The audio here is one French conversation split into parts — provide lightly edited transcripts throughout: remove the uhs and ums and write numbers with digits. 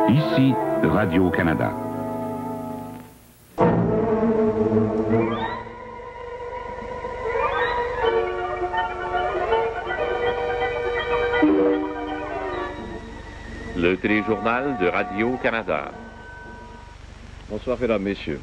Ici, Radio-Canada. Le téléjournal de Radio-Canada. Bonsoir, mesdames, messieurs.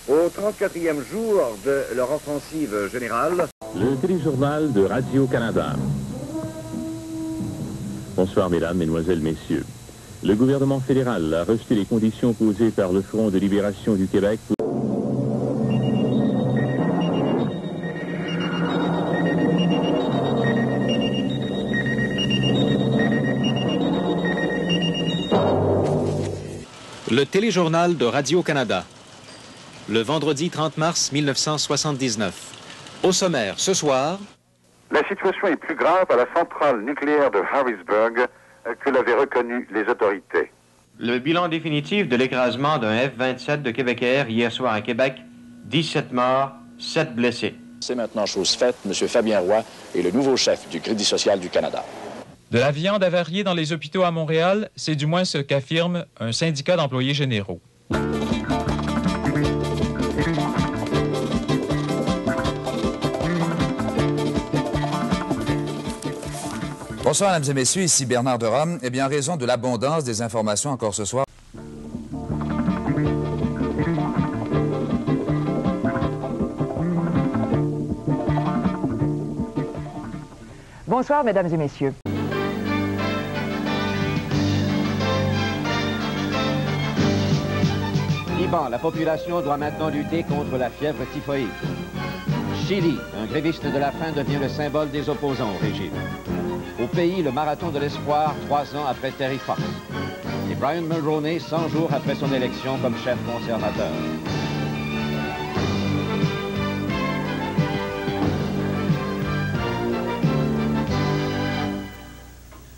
Au 34e jour de leur offensive générale. Le téléjournal de Radio-Canada. Bonsoir, mesdames, mesdemoiselles, messieurs. Le gouvernement fédéral a rejeté les conditions posées par le Front de libération du Québec pour... Le téléjournal de Radio-Canada. Le vendredi 30 mars 1979. Au sommaire, ce soir... La situation est plus grave à la centrale nucléaire de Harrisburg que l'avaient reconnu les autorités. Le bilan définitif de l'écrasement d'un F-27 de Québec Air hier soir à Québec, 17 morts, 7 blessés. C'est maintenant chose faite. M. Fabien Roy est le nouveau chef du Crédit social du Canada. De la viande avariée dans les hôpitaux à Montréal, c'est du moins ce qu'affirme un syndicat d'employés généraux. Bonsoir, mesdames et messieurs, ici Bernard de Rome. Eh bien, en raison de l'abondance des informations encore ce soir... Bonsoir, mesdames et messieurs. Liban, la population doit maintenant lutter contre la fièvre typhoïde. Chili, un gréviste de la faim devient le symbole des opposants au régime. Au pays, le marathon de l'espoir, 3 ans après Terry Fox. Et Brian Mulroney, 100 jours après son élection comme chef conservateur.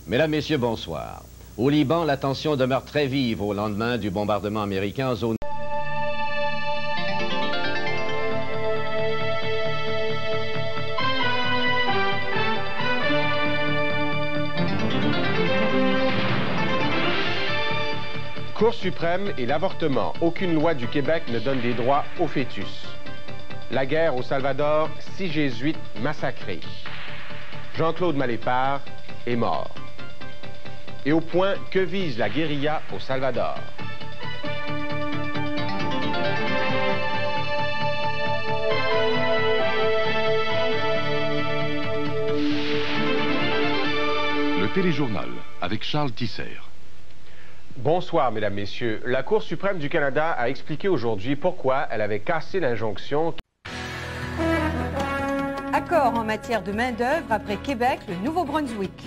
Mesdames, Messieurs, bonsoir. Au Liban, la tension demeure très vive au lendemain du bombardement américain en zone... Cour suprême et l'avortement. Aucune loi du Québec ne donne des droits aux fœtus. La guerre au Salvador, 6 jésuites massacrés. Jean-Claude Malépard est mort. Et au point, que vise la guérilla au Salvador? Le téléjournal avec Charles Tisser. Bonsoir, mesdames, messieurs. La Cour suprême du Canada a expliqué aujourd'hui pourquoi elle avait cassé l'injonction. Accord en matière de main-d'œuvre après Québec, le Nouveau-Brunswick.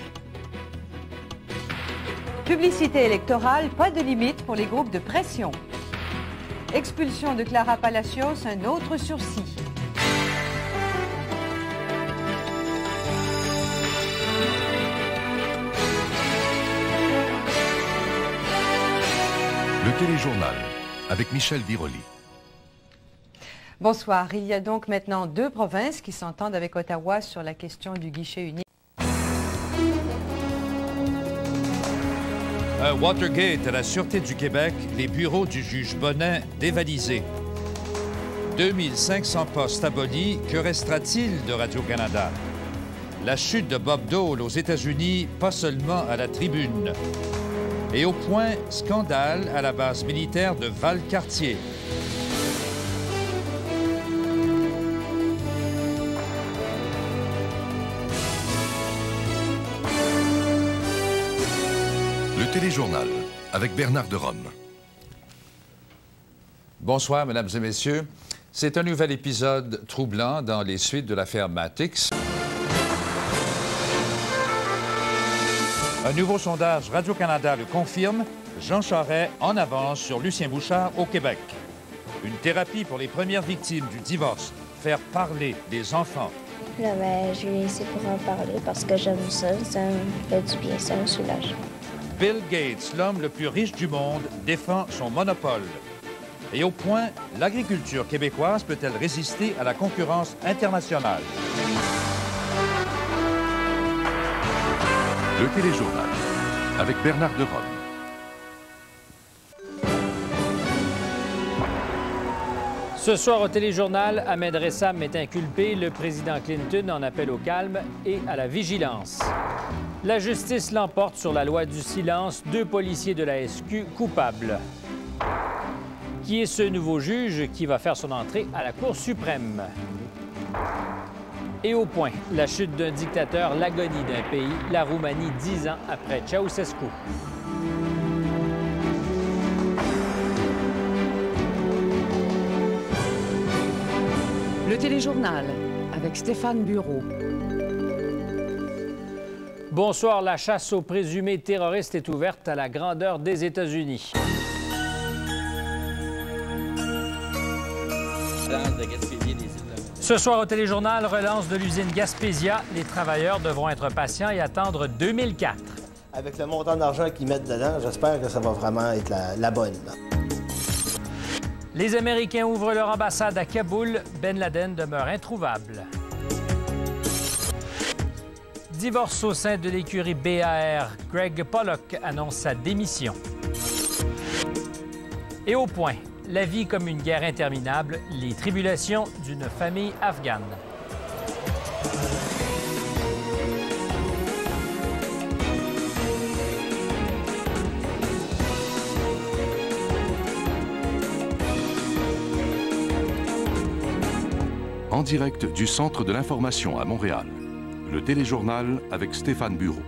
Publicité électorale, pas de limite pour les groupes de pression. Expulsion de Clara Palacios, un autre sursis. Le téléjournal avec Michel Viroli. Bonsoir. Il y a donc maintenant 2 provinces qui s'entendent avec Ottawa sur la question du guichet unique. Watergate à la Sûreté du Québec, les bureaux du juge Bonnet dévalisés. 2500 postes abolis, que restera-t-il de Radio-Canada? La chute de Bob Dole aux États-Unis, pas seulement à la tribune. Et au point, scandale à la base militaire de Valcartier. Le téléjournal avec Bernard de Rome. Bonsoir, mesdames et messieurs. C'est un nouvel épisode troublant dans les suites de l'affaire Matix. Un nouveau sondage Radio-Canada le confirme, Jean Charest en avance sur Lucien Bouchard au Québec. Une thérapie pour les premières victimes du divorce, faire parler des enfants. Là, je viens ici pour en parler parce que j'aime ça me fait du bien, ça me soulage. Bill Gates, l'homme le plus riche du monde, défend son monopole. Et au point, l'agriculture québécoise peut-elle résister à la concurrence internationale? Le téléjournal avec Bernard de Rome. Ce soir au téléjournal, Ahmed Ressam est inculpé. Le président Clinton en appelle au calme et à la vigilance. La justice l'emporte sur la loi du silence. 2 policiers de la SQ coupables. Qui est ce nouveau juge qui va faire son entrée à la Cour suprême? Et au point, la chute d'un dictateur, l'agonie d'un pays, la Roumanie 10 ans après Ceausescu. Le téléjournal avec Stéphane Bureau. Bonsoir. La chasse aux présumés terroristes est ouverte à la grandeur des États-Unis. Ce soir au téléjournal, relance de l'usine Gaspésia. Les travailleurs devront être patients et attendre 2004. Avec le montant d'argent qu'ils mettent dedans, j'espère que ça va vraiment être la bonne. Les Américains ouvrent leur ambassade à Kaboul. Ben Laden demeure introuvable. Divorce au sein de l'écurie BAR. Greg Pollock annonce sa démission. Et au point, la vie comme une guerre interminable, les tribulations d'une famille afghane. En direct du Centre de l'information à Montréal, le téléjournal avec Stéphane Bureau.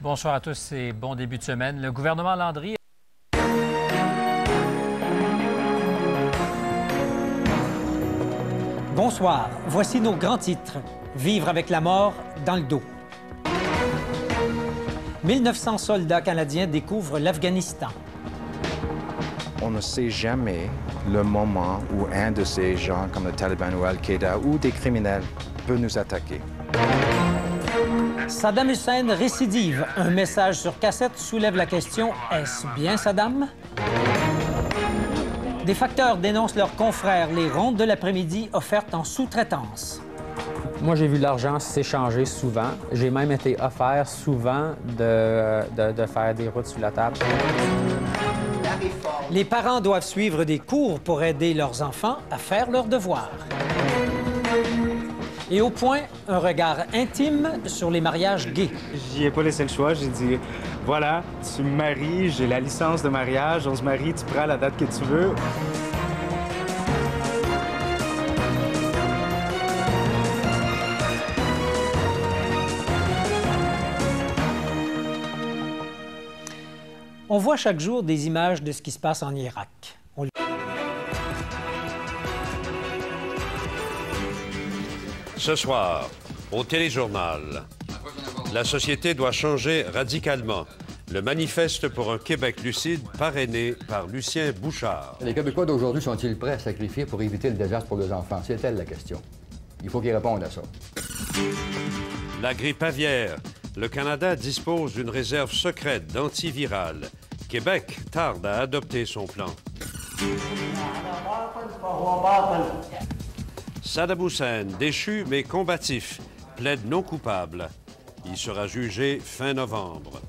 Bonsoir à tous et bon début de semaine. Le gouvernement Landry... Bonsoir, voici nos grands titres. Vivre avec la mort dans le dos. 1900 soldats canadiens découvrent l'Afghanistan. On ne sait jamais le moment où un de ces gens, comme le Taliban ou Al-Qaïda, ou des criminels, peut nous attaquer. Saddam Hussein récidive. Un message sur cassette soulève la question « Est-ce bien Saddam ?» Des facteurs dénoncent leurs confrères. Les rondes de l'après-midi offertes en sous-traitance. Moi, j'ai vu l'argent s'échanger souvent. J'ai même été offert souvent de faire des routes sur la table. Les parents doivent suivre des cours pour aider leurs enfants à faire leurs devoirs. Et au point, un regard intime sur les mariages gays. J'y ai pas laissé le choix. J'ai dit, voilà, tu me maries, j'ai la licence de mariage, on se marie, tu prends la date que tu veux. On voit chaque jour des images de ce qui se passe en Irak. Ce soir, au téléjournal, la société doit changer radicalement. Le manifeste pour un Québec lucide parrainé par Lucien Bouchard. Les Québécois d'aujourd'hui sont-ils prêts à sacrifier pour éviter le désastre pour leurs enfants? C'est elle la question. Il faut qu'ils répondent à ça. La grippe aviaire. Le Canada dispose d'une réserve secrète d'antivirales. Québec tarde à adopter son plan. Saddam Hussein, déchu mais combatif, plaide non coupable. Il sera jugé fin novembre.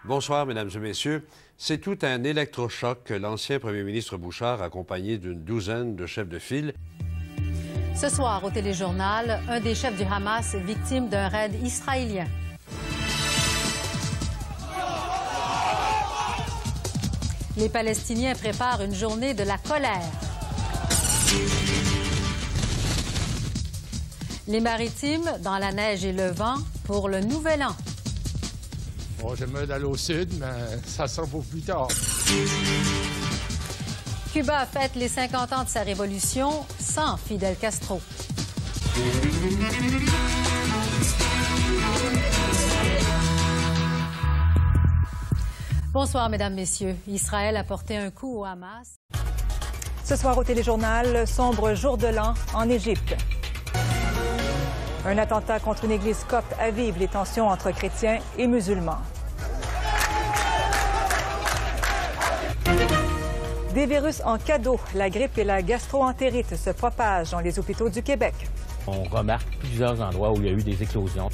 Bonsoir, Mesdames et Messieurs. C'est tout un électrochoc que l'ancien premier ministre Bouchard, accompagné d'une douzaine de chefs de file. Ce soir, au téléjournal, un des chefs du Hamas victime d'un raid israélien. Les Palestiniens préparent une journée de la colère. Les Maritimes dans la neige et le vent pour le Nouvel An. Bon, j'aimerais d'aller au sud, mais ça sera pour plus tard. Cuba fête les 50 ans de sa révolution sans Fidel Castro. Bonsoir, Mesdames, Messieurs. Israël a porté un coup au Hamas. Ce soir au téléjournal, sombre jour de l'an en Égypte. Un attentat contre une église copte avive les tensions entre chrétiens et musulmans. Des virus en cadeau. La grippe et la gastro-entérite se propagent dans les hôpitaux du Québec. On remarque plusieurs endroits où il y a eu des éclosions.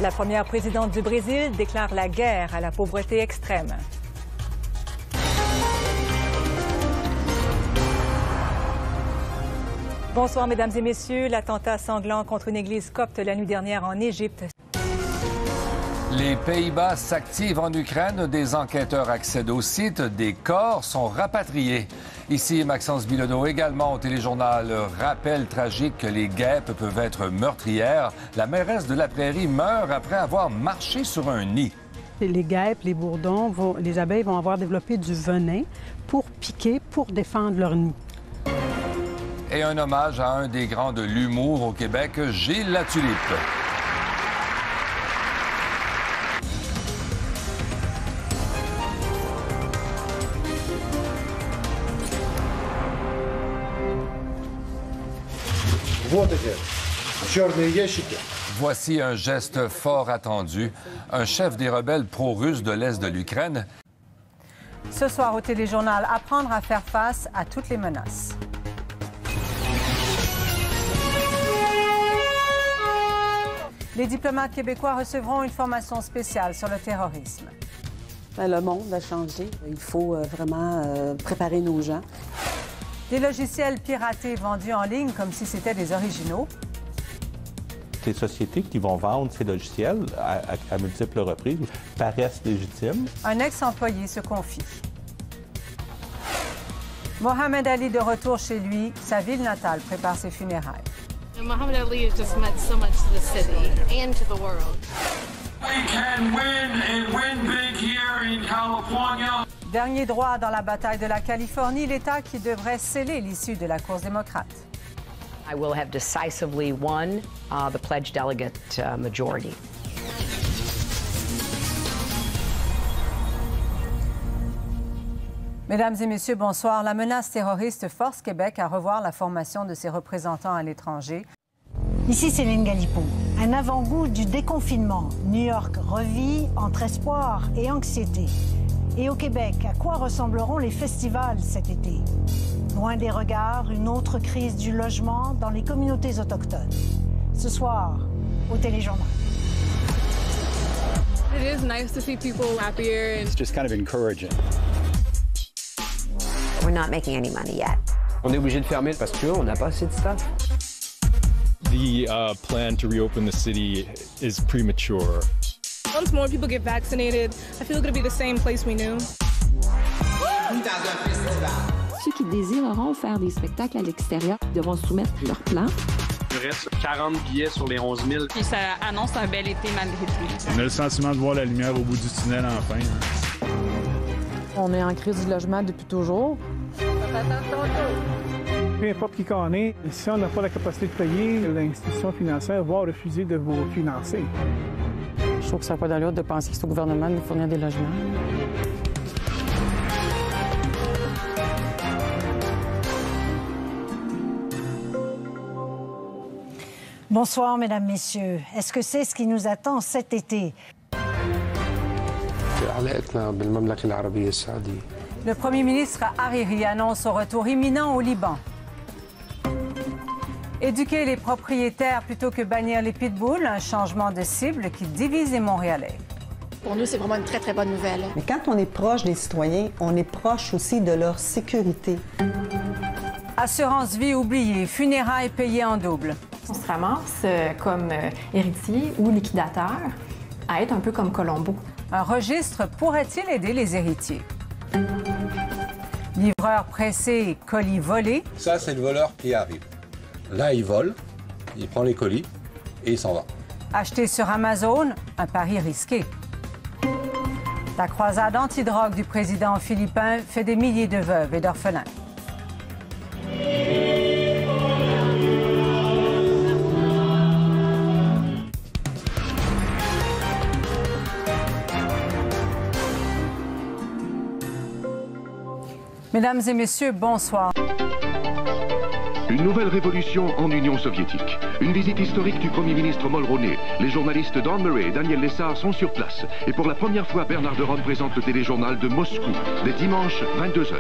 La première présidente du Brésil déclare la guerre à la pauvreté extrême. Bonsoir, Mesdames et Messieurs. L'attentat sanglant contre une église copte la nuit dernière en Égypte. Les Pays-Bas s'activent en Ukraine. Des enquêteurs accèdent au site. Des corps sont rapatriés. Ici, Maxence Bilodeau, également au Téléjournal. Rappel tragique que les guêpes peuvent être meurtrières. La mairesse de la Prairie meurt après avoir marché sur un nid. Les guêpes, les bourdons, les abeilles vont avoir développé du venin pour piquer, pour défendre leur nid. Et un hommage à un des grands de l'humour au Québec, Gilles Latulippe. Voici un geste fort attendu. Un chef des rebelles pro-russes de l'Est de l'Ukraine. Ce soir au Téléjournal, apprendre à faire face à toutes les menaces. Les diplomates québécois recevront une formation spéciale sur le terrorisme. Le monde a changé. Il faut vraiment préparer nos gens. Des logiciels piratés vendus en ligne comme si c'était des originaux. Les sociétés qui vont vendre ces logiciels à multiples reprises paraissent légitimes. Un ex-employé se confie. Mohamed Ali de retour chez lui, sa ville natale prépare ses funérailles. Muhammad Ali has just meant so much to the city and to the world. We can win and win big here in California. Dernier droit dans la bataille de la Californie, l'État qui devrait sceller l'issue de la course démocrate. I will have decisively won the pledged delegate majority. Mesdames et messieurs, bonsoir. La menace terroriste force Québec à revoir la formation de ses représentants à l'étranger. Ici Céline Galipeau. Un avant-goût du déconfinement. New York revit entre espoir et anxiété. Et au Québec, à quoi ressembleront les festivals cet été? Loin des regards, une autre crise du logement dans les communautés autochtones. Ce soir, au Téléjournal. It is nice to see people happier. It's just kind of encouraging. We're not making any money yet. On est obligé de fermer parce qu'on n'a pas assez de staff. The plan to reopen the city is premature. Once more people get vaccinated, I feel it'll be the same place we knew. Ceux qui désireront faire des spectacles à l'extérieur devront soumettre leur plan. Il reste 40 billets sur les 11 000. Puis ça annonce un bel été malgré tout. On a le sentiment de voir la lumière au bout du tunnel enfin. On est en crise du logement depuis toujours. Peu importe qui qu'on est, si on n'a pas la capacité de payer, l'institution financière va refuser de vous financer. Je trouve que ça n'a pas d'allure de penser que c'est au gouvernement de nous fournir des logements. Bonsoir, Mesdames, Messieurs. Est-ce que c'est ce qui nous attend cet été? Le premier ministre Hariri annonce son retour imminent au Liban. Éduquer les propriétaires plutôt que bannir les pitbulls, un changement de cible qui divise les Montréalais. Pour nous, c'est vraiment une très, très bonne nouvelle. Mais quand on est proche des citoyens, on est proche aussi de leur sécurité. Assurance vie oubliée, funérailles payées en double. On se ramasse comme héritier ou liquidateur à être un peu comme Colombo. Un registre pourrait-il aider les héritiers? Livreur pressé, colis volés. Ça, c'est le voleur qui arrive. Là, il vole, il prend les colis et il s'en va. Acheté sur Amazon, un pari risqué. La croisade antidrogue du président philippin fait des milliers de veuves et d'orphelins. Mesdames et messieurs, bonsoir. Une nouvelle révolution en Union soviétique. Une visite historique du Premier ministre Mulroney. Les journalistes Don Murray et Daniel Lessard sont sur place. Et pour la première fois, Bernard de Rome présente le téléjournal de Moscou, dès dimanche 22h.